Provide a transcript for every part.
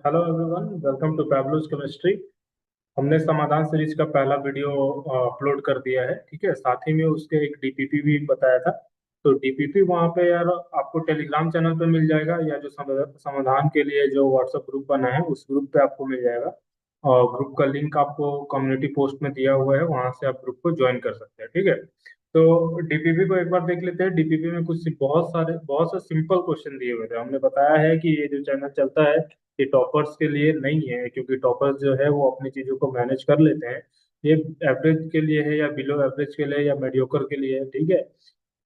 Hello everyone, welcome to Pablo's chemistry. हमने समाधान series का पहला वीडियो अपलोड कर दिया है। ठीक है, साथ ही में उसके एक डीपीपी भी बताया था। तो डीपीपी वहाँ पे यार आपको टेलीग्राम चैनल पे मिल जाएगा, या जो समाधान के लिए जो व्हाट्सएप ग्रुप बना है उस ग्रुप पे आपको मिल जाएगा। और ग्रुप का लिंक आपको कम्युनिटी पोस्ट में दिया हुआ है, वहां से आप ग्रुप को ज्वाइन कर सकते हैं। ठीक है, तो डीपीपी को एक बार देख लेते हैं। डीपीपी में कुछ बहुत से सिंपल क्वेश्चन दिए हुए थे। हमने बताया है कि ये जो चैनल चलता है ये टॉपर्स के लिए नहीं है, क्योंकि टॉपर्स जो है वो अपनी चीजों को मैनेज कर लेते हैं। ये एवरेज के लिए है, या बिलो एवरेज के लिए, या मेडियोकर के लिए है। ठीक है,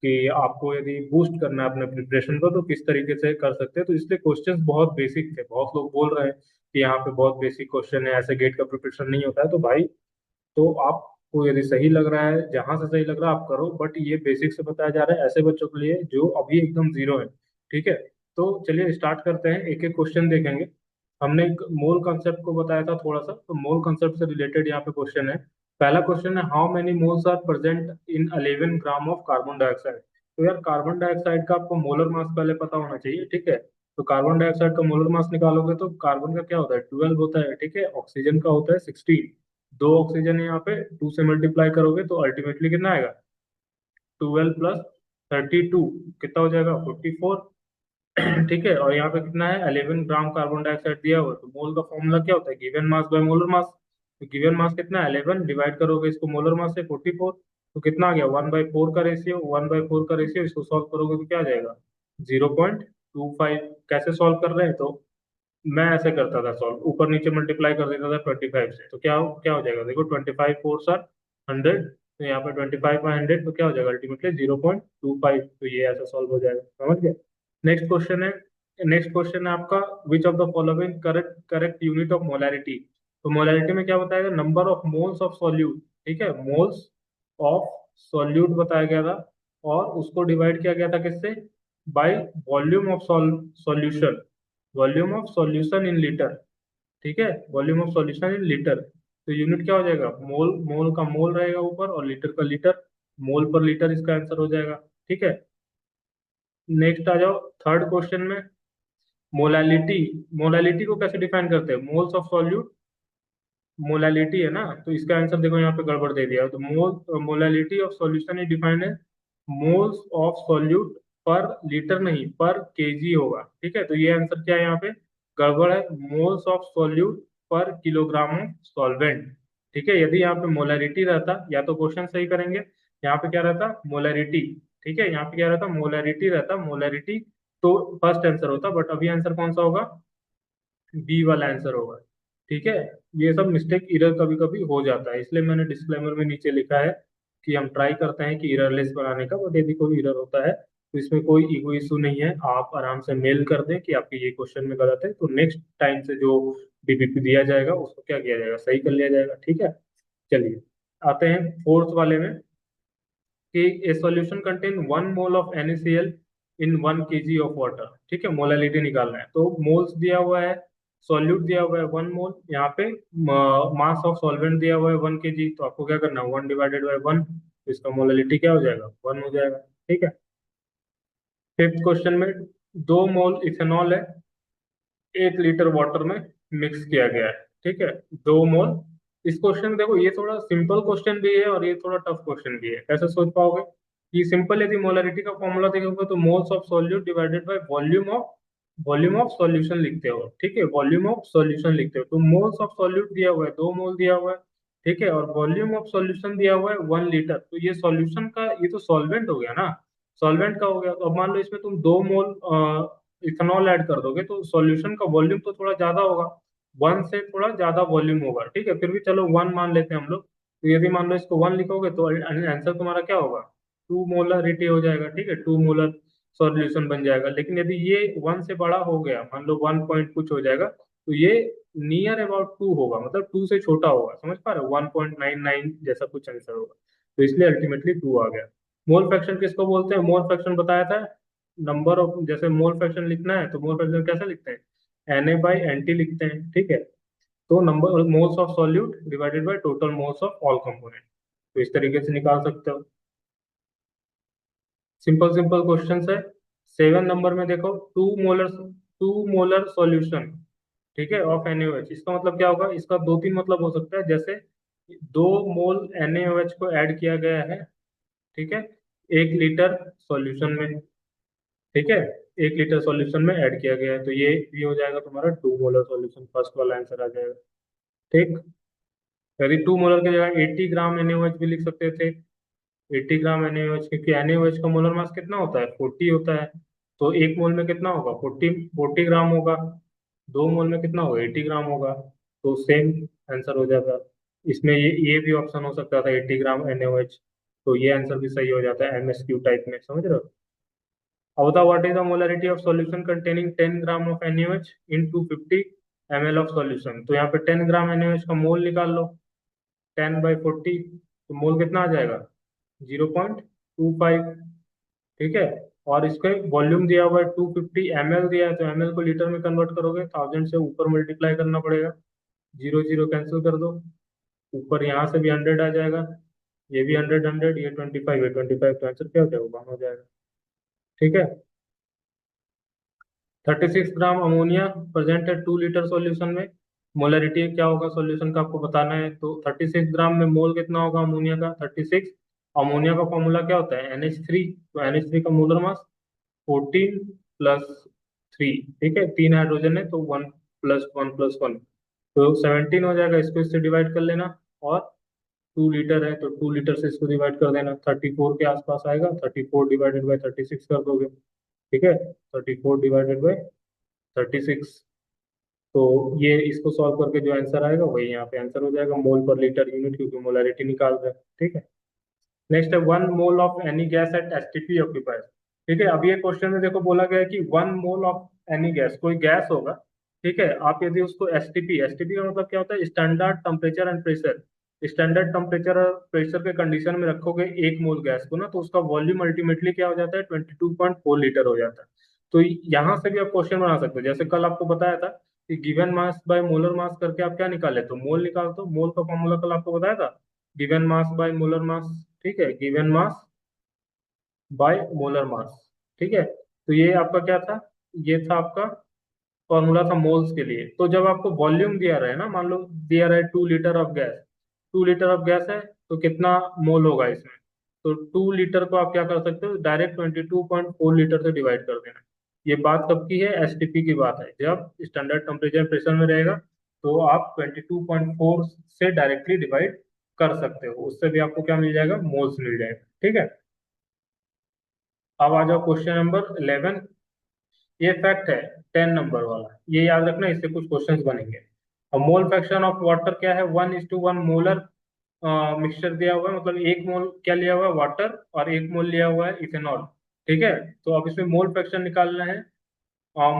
कि आपको यदि बूस्ट करना है अपने प्रिपरेशन को तो किस तरीके से कर सकते हैं। तो इसलिए क्वेश्चंस बहुत बेसिक थे। बहुत लोग बोल रहे हैं कि यहाँ पे बहुत बेसिक क्वेश्चन है, ऐसे गेट का प्रिपरेशन नहीं होता है। तो भाई, तो आपको यदि सही लग रहा है, जहां से सही लग रहा है आप करो, बट ये बेसिक से बताया जा रहा है ऐसे बच्चों के लिए जो अभी एकदम जीरो है। ठीक है, तो चलिए स्टार्ट करते हैं, एक एक क्वेश्चन देखेंगे। हमने एक मोल कॉन्सेप्ट को बताया था थोड़ा सा, तो मोल कॉन्सेप्ट से रिलेटेड यहाँ पे क्वेश्चन है। पहला क्वेश्चन है, how many moles are present in 11 gram of carbon dioxide. तो यार कार्बन डाइऑक्साइड का आपको मोलर मास पहले पता होना चाहिए। ठीक है, तो कार्बन डाइऑक्साइड का मोलर मास निकालोगे तो कार्बन का क्या होता है, 12 होता है। ठीक है, ऑक्सीजन का होता है 16। दो ऑक्सीजन है यहाँ पे, 2 से मल्टीप्लाई करोगे तो अल्टीमेटली कितना आएगा, 12 प्लस 32 कितना हो जाएगा, 44। ठीक है, और यहाँ पे कितना है, 11 ग्राम कार्बन डाइऑक्साइड दिया हुआ है। तो मोल का फॉर्मूला क्या होता है, given mass by molar mass. तो गिवन मास कितना है, 11, डिवाइड करोगे इसको मोलर मास से, 44। तो कितना आ गया, 1/4 का रेशियो, 1/4 का रेशियो। इसको सॉल्व करोगे तो क्या आ जाएगा, 0.25। कैसे सॉल्व कर रहे हैं, तो मैं ऐसे करता था सॉल्व, ऊपर नीचे मल्टीप्लाई कर देता था 25 से। तो क्या हो जाएगा, देखो 25 फोर सर 100। तो यहाँ पे 25/100 तो क्या हो जाएगा, अल्टीमेटली 0.25। तो ये ऐसा सॉल्व हो जाएगा, समझ गए। नेक्स्ट क्वेश्चन है आपका, which of the following correct correct unit of molarity. तो मोलैरिटी में क्या बताएगा, number of moles of solute. ठीक है, मोल्स ऑफ सॉल्यूट बताया गया था, और उसको डिवाइड किया गया था किससे, by volume of solution. Volume of solution in litre. ठीक है, volume of solution in litre. तो यूनिट क्या हो जाएगा, मोल, मोल का मोल रहेगा ऊपर, और लीटर का लीटर, मोल पर लीटर इसका आंसर हो जाएगा। ठीक है, नेक्स्ट आ जाओ थर्ड क्वेश्चन में। मोलालिटी, मोलालिटी को कैसे डिफाइन करते हैं, मोल्स ऑफ सॉल्यूट। मोलालिटी है ना, तो इसका आंसर देखो यहाँ पे गड़बड़ दे दिया। तो molality of solution is defined है मोल्स ऑफ सॉल्यूट पर लीटर, नहीं पर केजी होगा। ठीक है, तो ये आंसर क्या है यहाँ पे, गड़बड़ है, मोल्स ऑफ सॉल्यूट पर किलोग्राम ऑफ सॉल्वेंट। ठीक है, यदि यहाँ पे मोलैरिटी रहता, या तो क्वेश्चन सही करेंगे, यहाँ पे क्या रहता, मोलैरिटी। ठीक है, यहाँ पे क्या रहता, मोलैरिटी रहता, मोलैरिटी तो फर्स्ट आंसर होता, बट अभी आंसर कौन सा होगा, बी वाला आंसर होगा। ठीक है, ये सब मिस्टेक इरर कभी कभी हो जाता है, इसलिए मैंने डिस्क्लेमर में नीचे लिखा है कि हम ट्राई करते हैं कि इररलेस बनाने का, बट यदि कोई इरर होता है तो इसमें कोई ईगो इशू नहीं है। आप आराम से मेल कर दें कि आपके ये क्वेश्चन में गलत है, तो नेक्स्ट टाइम से जो डीपीपी दिया जाएगा उसको क्या किया जाएगा, सही कर लिया जाएगा। ठीक है, चलिए आते हैं फोर्थ वाले में, कि ए solution contain 1 mole of NaCl in 1 kg of water. ठीक है, मोलैलिटी निकालना है, तो मोल्स दिया हुआ है, सॉल्यूट दिया हुआ है 1 मोल, यहाँ पे मास ऑफ सॉल्वेंट दिया हुआ है 1 kg। तो आपको क्या करना है, 1/1, तो इसका मोलैलिटी क्या हो जाएगा, 1 हो जाएगा। ठीक है, फिफ्थ क्वेश्चन में, 2 मोल इथेनॉल है 1 लीटर वाटर में मिक्स किया गया है। ठीक है, 2 मोल। इस क्वेश्चन देखो, ये थोड़ा सिंपल क्वेश्चन भी है और ये थोड़ा टफ क्वेश्चन भी है। कैसे सोच पाओगे, ये सिंपल, यदि मोलरिटी का फॉर्मूला देखोगे तो moles of solute divided by volume of solution लिखते हो। ठीक है, वॉल्यूम ऑफ सॉल्यूशन लिखते हो, तो मोल्स ऑफ सॉल्यूट दिया हुआ है, 2 मोल दिया हुआ है। ठीक है, और वॉल्यूम ऑफ सॉल्यूशन दिया हुआ है 1 लीटर। तो ये सॉल्यूशन का, ये तो सॉल्वेंट हो गया ना, सॉल्वेंट का हो गया। तो अब मान लो इसमें तुम 2 मोल इथेनॉल ऐड कर दोगे तो सॉल्यूशन का वॉल्यूम तो थोड़ा ज्यादा होगा, 1 से थोड़ा ज्यादा वॉल्यूम होगा। ठीक है, फिर भी चलो 1 मान लेते हैं हम लोग। तो यदि मान लो इसको 1 लिखोगे तो आंसर तुम्हारा क्या होगा, 2 मोलरिटी हो जाएगा। ठीक है, 2 मोलर सॉल्यूशन बन जाएगा। लेकिन यदि ये 1 से बड़ा हो गया, मान लो 1 पॉइंट कुछ हो जाएगा, तो ये नियर अबाउट 2 होगा, मतलब 2 से छोटा होगा, समझ पा रहे हो, 1.99 जैसा कुछ आंसर होगा। तो इसलिए अल्टीमेटली 2 आ गया। मोल फ्रैक्शन किसको बोलते हैं, मोल फ्रैक्शन बताया था, नंबर ऑफ, जैसे मोल फ्रैक्शन लिखना है तो मोल फ्रैक्शन कैसे लिखते हैं, Na/Nt लिखते हैं। ठीक है, तो number moles of solute divided by total moles of all component, तो इस तरीके से निकाल सकते हो। सिंपल सिंपल क्वेश्चन है। 7 नंबर में देखो, टू मोलर सॉल्यूशन ठीक है, ऑफ NaOH। इसका मतलब क्या होगा, इसका दो तीन मतलब हो सकता है, जैसे 2 मोल NaOH को ऐड किया गया है, ठीक है, 1 लीटर सॉल्यूशन में, ठीक है, 1 लीटर सॉल्यूशन में ऐड किया गया है, तो ये हो जाएगा तुम्हारा 2 मोलर सॉल्यूशन, फर्स्ट वाला आंसर आ जाएगा। ठीक। यदि 2 मोलर की जगह 80 ग्राम NaOH भी लिख सकते थे, 80 ग्राम NaOH, क्योंकि NaOH का मोलर मास कितना होता है, 40 होता है। तो 1 मोल में कितना होगा, 40 ग्राम होगा। 2 मोल में कितना होगा, 80 ग्राम होगा। तो सेम आंसर हो जाता। इसमें ये भी ऑप्शन हो सकता था, 80 ग्राम NaOH। तो ये आंसर भी सही हो जाता है MSQ टाइप में, समझ रहे हो। अब बताओ, what is the molarity of solution containing 10 gram of NaOH in 250 ml of solution. तो यहाँ पे 10 ग्राम NaOH का मोल निकाल लो, 10/40, तो मोल कितना आ जाएगा, 0.25। ठीक है। और इसका वॉल्यूम दिया हुआ है 250 ml दिया है, तो ml को लीटर में कन्वर्ट करोगे, 1000 से ऊपर मल्टीप्लाई करना पड़ेगा, जीरो जीरो कैंसिल कर दो, ऊपर यहाँ से भी 100 आ जाएगा, ये भी 100 100, ये 25 है 25, तो आंसर क्या हो जाएगा, 1 हो जाएगा। ठीक है। 36 ग्राम अमोनिया प्रेजेंट है 2 लीटर सॉल्यूशन में। मोलरिटी क्या होगा सॉल्यूशन का आपको बताना है, तो 36 ग्राम में मोल कितना होगा अमोनिया का, 36। अमोनिया का फॉर्मूला क्या होता है, NH3, तो NH3 का मोलर मास 14+3। ठीक है, 3 हाइड्रोजन है, तो 1+1+1, तो 17 हो जाएगा, इसको इससे डिवाइड कर लेना। और 2 लीटर है, तो 2 लीटर से इसको डिवाइड कर देना, 34 के आसपास आएगा, 34 डिवाइडेड बाई 36 कर दोगे। ठीक है, 34 डिवाइडेड बाई 36। तो ये इसको सॉल्व करके जो आंसर आएगा वही यहाँ पे आंसर हो जाएगा, मोल पर लीटर यूनिट, क्योंकि मोलारिटी निकाल रहे हैं। ठीक है। नेक्स्ट है 1 mole of any gas at STP occupies. ठीक है, अब ये क्वेश्चन में देखो बोला गया है कि 1 मोल ऑफ एनी गैस, कोई गैस होगा, ठीक है, आप यदि उसको एसटीपी का मतलब क्या होता है, standard temperature and pressure, standard temperature और प्रेशर के कंडीशन में रखोगे 1 मोल गैस को ना, तो उसका वॉल्यूम अल्टीमेटली क्या हो जाता है, 22.4 लीटर हो जाता है। तो यहाँ से भी आप क्वेश्चन बना सकते हो, जैसे कल आपको बताया था कि given mass by molar mass करके आप क्या निकाले, तो मोल निकाल दो, मोल का फॉर्मूला कल आपको बताया था, given mass by molar mass. ठीक है, given mass by molar mass. ठीक है, तो ये आपका क्या था, ये था आपका फॉर्मूला था मोल्स के लिए। तो जब आपको वॉल्यूम दिया रहा है ना, मान लो दिया रहा है 2 litre of gas, 2 litre of gas है, तो कितना मोल होगा इसमें, तो 2 लीटर को आप क्या कर सकते हो, डायरेक्ट 22.4 लीटर से डिवाइड कर देना। ये बात कब की है, एसटीपी की बात है, जब स्टैंडर्ड टेम्परेचर प्रेशर में रहेगा, तो आप 22.4 से डायरेक्टली डिवाइड कर सकते हो, उससे भी आपको क्या मिल जाएगा, मोल्स मिल जाएगा। ठीक है। अब आ जाओ क्वेश्चन नंबर 11। ये फैक्ट है 10 नंबर वाला, ये याद रखना, इससे कुछ क्वेश्चंस बनेंगे। अब मोल फ्रैक्शन ऑफ वाटर क्या है, 1:1 मोलर मिक्सचर दिया हुआ है, मतलब 1 मोल क्या लिया हुआ है, वाटर, और 1 मोल लिया हुआ है इथेनॉल। ठीक है, तो अब इसमें मोल फ्रैक्शन निकालना है।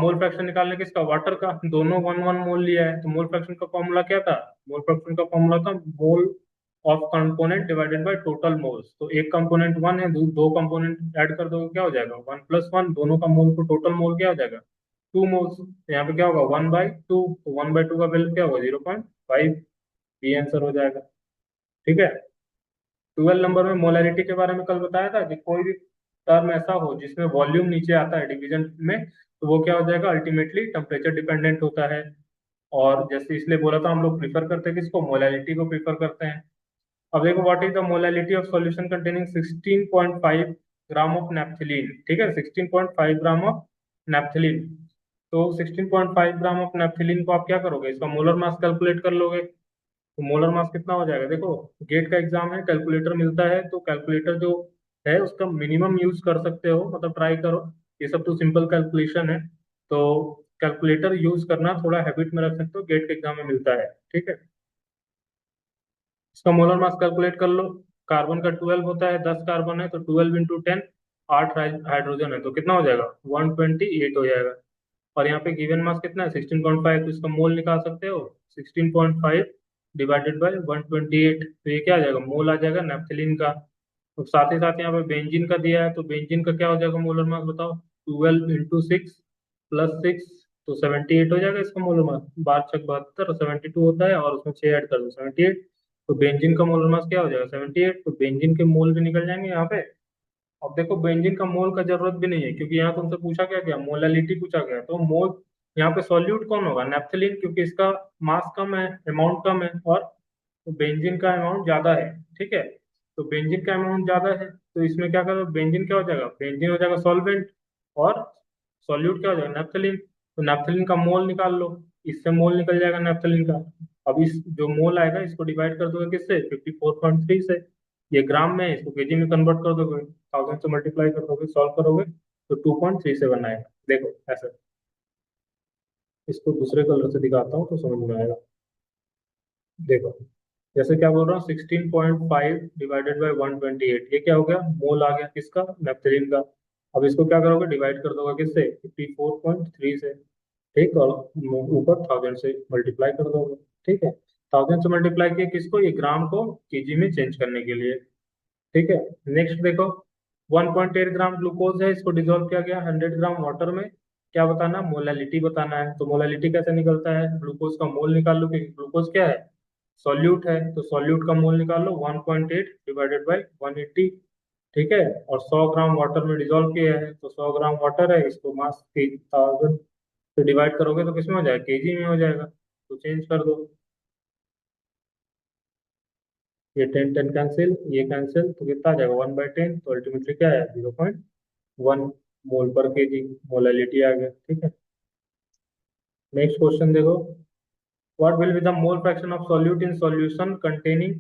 मोल फ्रैक्शन निकालने किसका, वाटर का, दोनों 1:1 मोल लिया है, तो मोल फ्रैक्शन का फॉर्मूला क्या था, मोल फ्रैक्शन का फॉर्मूला था mole of component divided by total moles. तो एक कंपोनेंट 1 है, दो कंपोनेंट ऐड कर दो क्या हो जाएगा, 1+1, दोनों का मोल को टोटल मोल क्या हो जाएगा, 2 मोल्स। तो यहाँ पे क्या होगा, 1/2, तो 1/2 का वैल्यू क्या होगा, 0.5। ये आंसर हो जाएगा। ठीक है। 12 नंबर में मोलैरिटी के बारे में कल बताया था कि कोई भी टर्म ऐसा हो जिसमें वॉल्यूम नीचे आता है डिवीजन में, तो वो क्या हो जाएगा, अल्टीमेटली टेम्परेचर डिपेंडेंट होता है। और जैसे इसलिए बोला था, हम लोग प्रीफर करते हैं किसको, मोलैलिटी को प्रीफर करते हैं। अब देखो, what is the molality of solution containing 16.5 gram of naphthalene. ठीक है, 16.5 ग्राम ऑफ नेप्थलीन। तो 16.5 ग्राम ऑफ नेप्थलीन को आप क्या करोगे, इसका मोलर मास कैलकुलेट कर लोगे, तो मोलर मास कितना हो जाएगा, देखो गेट का एग्जाम है, कैलकुलेटर मिलता है, तो कैलकुलेटर जो है उसका मिनिमम यूज कर सकते हो, मतलब ट्राई करो, ये सब तो सिंपल कैलकुलेशन है, तो कैलकुलेटर यूज करना थोड़ा हैबिट में रख सकते हो, गेट के एग्जाम में मिलता है। ठीक है, इसका मोलर मास कैलकुलेट कर लो। कार्बन का 12 होता है, 10 कार्बन है, तो 12 × 10, 8 हाइड्रोजन है, तो कितना हो जाएगा, 128 हो जाएगा। और यहाँ पे गिवन मास कितना है, 16.5, तो इसका मोल निकाल सकते हो, 16.5 डिवाइडेड बाई 128, तो ये क्या आ जाएगा, मोल आ जाएगा नेप्थलीन का। तो साथ ही साथ यहाँ पे बेंजीन का दिया है, तो बेंजीन का क्या हो जाएगा मोलर मास बताओ, 12 × 6 + 6, तो 78 हो जाएगा इसका मोलर मास, 12×6 = 72, 72 होता है, और उसमें 6 ऐड कर दो 78। तो बेंजीन का मोलर मास क्या हो जाएगा, 78, तो बेंजीन के मोल भी निकल जाएंगे यहाँ पे। अब देखो बेंजीन का मोल का जरूरत भी नहीं है, क्योंकि यहाँ तुमसे पूछा क्या गया, मोलालिटी पूछा गया, तो मोल यहाँ पे सॉल्यूट कौन होगा, नेप्थलीन, क्योंकि इसका मास कम है, अमाउंट कम है, और बेंजीन का अमाउंट ज्यादा है। ठीक है, तो बेंजीन का अमाउंट ज्यादा है, तो इसमें क्या करो, बेंजीन क्या हो जाएगा, बेंजीन हो जाएगा सॉल्वेंट, और सॉल्यूट क्या हो जाएगा, नेप्थलीन। तो नेप्थलीन का मोल निकाल लो, इससे मोल निकल जाएगा नेप्थलीन का। अब इस जो मोल आएगा इसको डिवाइड कर दोगे किससे, 54.3 से। ये ग्राम में है, इसको केजी में कन्वर्ट कर दोगे, 1000 से मल्टीप्लाई कर दोगे, सॉल्व करोगे तो 2.37 आएगा। देखो ऐसा, इसको दूसरे कलर से दिखाता हूँ तो समझ में आएगा। देखो, जैसे क्या बोल रहा हूँ, 16.5 डिवाइडेड बाई 128, ये क्या हो गया, मोल आ गया किसका, नेप्थलीन का। अब इसको क्या करोगे, डिवाइड कर दोगे किससे, 54.3 से। ठीक, और ऊपर 1000 से मल्टीप्लाई कर दोगे। ठीक है, 1000 से मल्टीप्लाई किया किसको, ये ग्राम को केजी में चेंज करने के लिए। ठीक है, नेक्स्ट देखो, 1.8 ग्राम ग्लूकोज है, इसको डिसॉल्व किया गया 100 ग्राम वाटर में। क्या बताना, मोलालिटी बताना है। तो मोलालिटी कैसे निकलता है, ग्लूकोज का मोल निकाल लो, क्योंकि ग्लूकोज क्या है, सॉल्यूट है, तो सॉल्यूट का मोल निकाल लो, 1.8 डिवाइडेड बाई 180। ठीक है, और 100 ग्राम वाटर में डिसॉल्व किया है, तो 100 ग्राम वाटर है, इसको मास के 1000 से डिवाइड करोगे तो किसमें हो जाएगा, केजी में हो जाएगा, तो चेंज कर दो। ये 10 10 कैंसिल, ये कैंसिल, तो कितना आ जाएगा, 1/10, तो अल्टीमेटली क्या है, 0.1 मोल पर केजी, मोलालिटी आ गया। ठीक है, नेक्स्ट क्वेश्चन देखो, what will be the mole fraction of solute in solution containing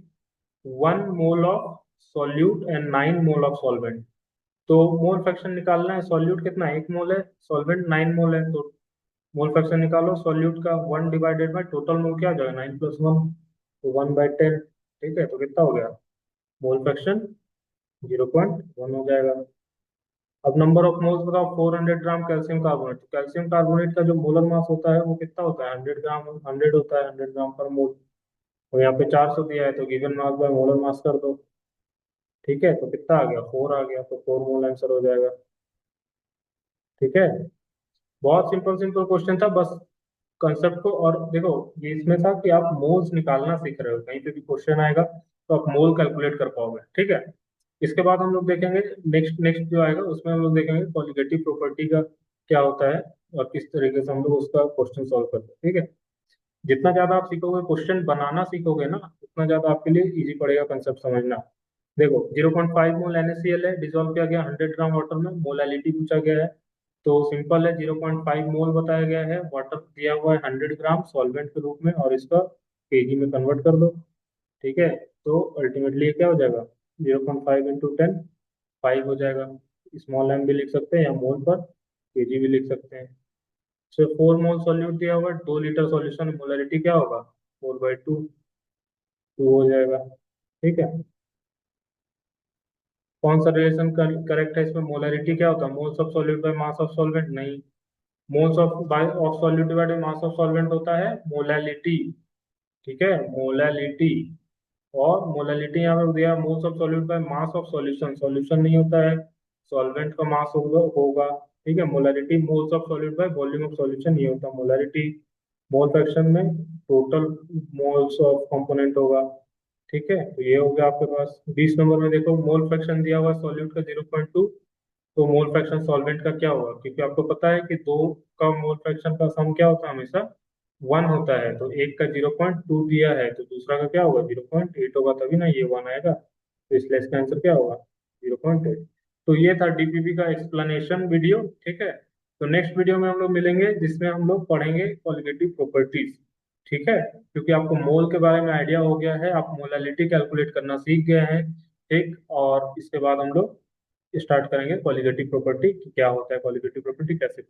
1 mole of solute and 9 mole of solvent. तो मोल फ्रैक्शन निकालना है, सॉल्यूट कितना है, 1 मोल है, सॉल्वेंट 9 मोल है, तो मोल फ्रैक्शन निकालो सॉल्यूट का, 1 डिवाइडेड बाई टोटल मोल क्या हो जाएगा, 9 + 1, तो 1/10। ठीक है, तो कितना हो गया, मोल फ्रैक्शन 0.1 हो जाएगा। अब नंबर ऑफ मोल्स बताओ, 400 ग्राम कैल्शियम कार्बोनेट, तो कैल्शियम कार्बोनेट का जो मोलर मास होता है वो कितना होता है, 100 ग्राम, 100 होता है, 100 ग्राम पर मोल। तो यहाँ पे 400 दिया है, तो given mass by molar mass कर दो। ठीक है, तो कितना आ गया, 4 आ गया, तो 4 मोल आंसर हो जाएगा। ठीक है, बहुत सिंपल सिंपल क्वेश्चन था, बस कंसेप्ट को, और देखो ये इसमें था कि आप मोल्स निकालना सीख रहे हो, कहीं पे भी क्वेश्चन आएगा तो आप मोल कैलकुलेट कर पाओगे। ठीक है, इसके बाद हम लोग देखेंगे, नेक्स्ट नेक्स्ट जो आएगा उसमें हम लोग देखेंगे कॉलिगेटिव प्रॉपर्टी का क्या होता है, और किस तरीके से हम लोग उसका क्वेश्चन सॉल्व करते हैं। ठीक है, जितना ज्यादा आप सीखोगे, क्वेश्चन बनाना सीखोगे ना, उतना ज्यादा आपके लिए इजी पड़ेगा कंसेप्ट समझना। देखो, 0.5 मोल NaCl है, डिसॉल्व किया गया 100 ग्राम वाटर में, मोलालिटी पूछा गया है, तो सिंपल है, 0.5 मोल बताया गया है, वाटर दिया हुआ है 100 ग्राम सॉल्वेंट के रूप में, और इसका केजी में कन्वर्ट कर दो। ठीक है, तो अल्टीमेटली क्या हो जाएगा, 0.5 इंटू 10, 5 हो जाएगा। स्मॉल एम भी लिख सकते हैं, या मोल पर केजी भी लिख सकते हैं। तो 4 मोल सॉल्यूट दिया हुआ है, 2 लीटर सॉल्यूशन, मोलरिटी क्या होगा, 4/2, 2 हो जाएगा। ठीक है, कौन सा रिलेशन करेक्ट है इसमें, मोलरिटी क्या होता है, moles of solute by mass of solvent, नहीं, moles of by of solute divided mass of solvent होता है मोलैलिटी। ठीक है, मोलैलिटी, और मोलैलिटी यहाँ पे दिया moles of solute by mass of solution, solution नहीं होता है, सॉल्वेंट का मास होगा। ठीक है, molality moles of solute by volume of solution, ये होता है मोलैलिटी। मोल फ्रैक्शन में टोटल मोल्स ऑफ कंपोनेंट होगा। ठीक है, तो ये हो गया आपके पास। 20 नंबर में देखो, मोल फ्रैक्शन दिया हुआ है सॉल्यूट का 0.2, तो मोल फ्रैक्शन सॉल्वेंट का क्या होगा, क्योंकि आपको पता है कि दो का मोल फ्रैक्शन का सम क्या होता है, हमेशा 1 होता है, तो एक का 0.2 दिया है, तो दूसरा का क्या होगा, 0.8 होगा, तभी ना ये 1 आएगा, तो इसलिए इसका आंसर क्या होगा, 0.8। तो ये था डीपीपी का एक्सप्लेनेशन वीडियो। ठीक है, तो नेक्स्ट वीडियो में हम लोग मिलेंगे, जिसमें हम लोग पढ़ेंगे क्वालिटेटिव प्रॉपर्टीज। ठीक है, क्योंकि आपको मोल के बारे में आइडिया हो गया है, आप मोलालिटी कैलकुलेट करना सीख गए हैं। ठीक, और इसके बाद हम लोग स्टार्ट करेंगे क्वालिटेटिव प्रॉपर्टी, क्या होता है क्वालिटेटिव प्रॉपर्टी, कैसे